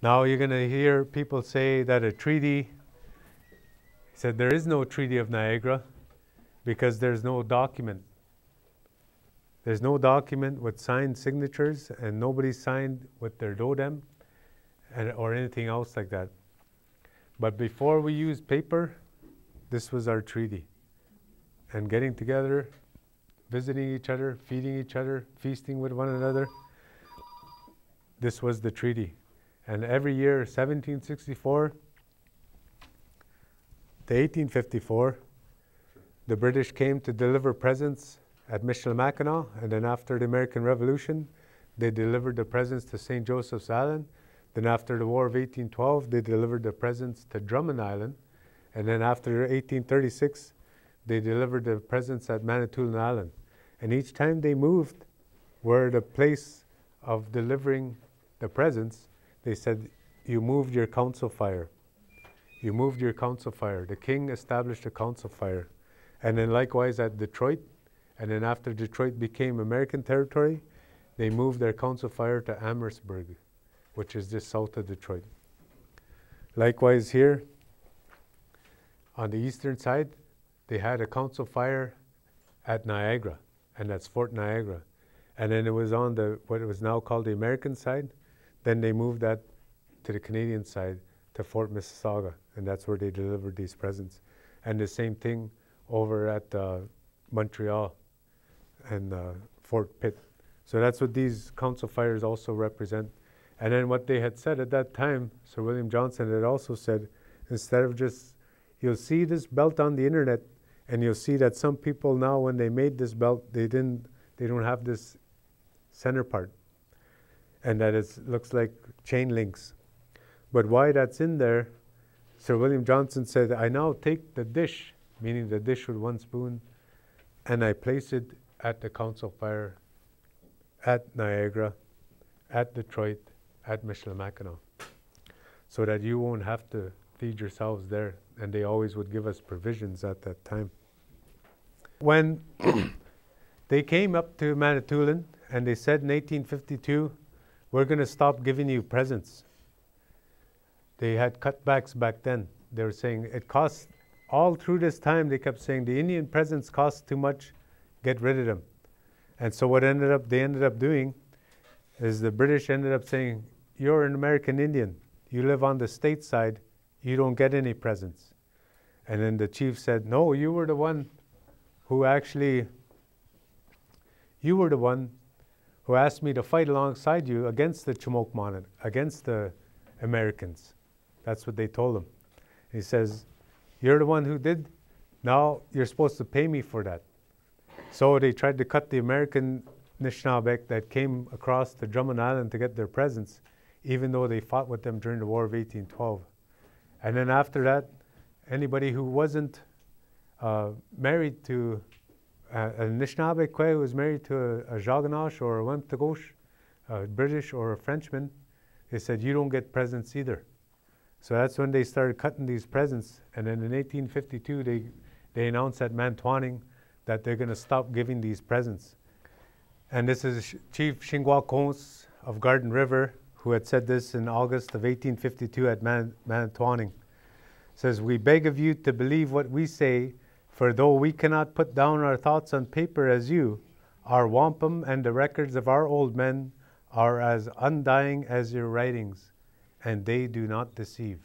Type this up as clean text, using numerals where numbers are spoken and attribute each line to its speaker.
Speaker 1: Now you're going to hear people say that a treaty, he said there is no Treaty of Niagara because there's no document. There's no document with signed signatures, and nobody signed with their DODEM or anything else like that. But before we used paper, this was our treaty. And getting together, visiting each other, feeding each other, feasting with one another, this was the treaty. And every year, 1764 to 1854, the British came to deliver presents at Michilimackinac, and then after the American Revolution, they delivered the presents to St. Joseph's Island. Then after the War of 1812, they delivered the presents to Drummond Island. And then after 1836, they delivered the presents at Manitoulin Island. And each time they moved where the place of delivering the presents, they said, you moved your council fire. You moved your council fire. The king established a council fire. And then likewise at Detroit, and then after Detroit became American territory, they moved their council fire to Amherstburg, which is just south of Detroit. Likewise here, on the eastern side, they had a council fire at Niagara, and that's Fort Niagara. And then it was on the what was now called the American side. Then they moved that to the Canadian side, to Fort Mississauga, and that's where they delivered these presents. And the same thing over at Montreal and Fort Pitt. So that's what these council fires also represent. And then what they had said at that time, Sir William Johnson had also said, instead of just, you'll see this belt on the internet, and you'll see that some people now, when they made this belt, they don't have this center part, and that it looks like chain links. But why that's in there, Sir William Johnson said, I now take the dish, meaning the dish with one spoon, and I place it at the council fire at Niagara, at Detroit, at Michilimackinac, so that you won't have to feed yourselves there. And they always would give us provisions at that time. When they came up to Manitoulin and they said in 1852, we're going to stop giving you presents. They had cutbacks back then. They were saying it costs, all through this time they kept saying the Indian presents cost too much, get rid of them. And so what they ended up doing is the British ended up saying, you're an American Indian, you live on the state side, you don't get any presents. And then the chief said, no, you were the one who asked me to fight alongside you against the Chimokmanen, against the Americans. That's what they told him. He says, you're the one who did, now you're supposed to pay me for that. So they tried to cut the American Anishnaabe that came across to Drummond Island to get their presents, even though they fought with them during the War of 1812. And then after that, anybody who wasn't married to an Anishnaabe who was married to a Jaganash or a Wemtagosh, a British or a Frenchman, they said, you don't get presents either. So that's when they started cutting these presents. And then in 1852, they announced at Manitowoc that they're going to stop giving these presents. And this is Chief Shingwa Kons of Garden River, who had said this in August of 1852 at Manitowoc. Says, we beg of you to believe what we say, for though we cannot put down our thoughts on paper as you, our wampum and the records of our old men are as undying as your writings, and they do not deceive.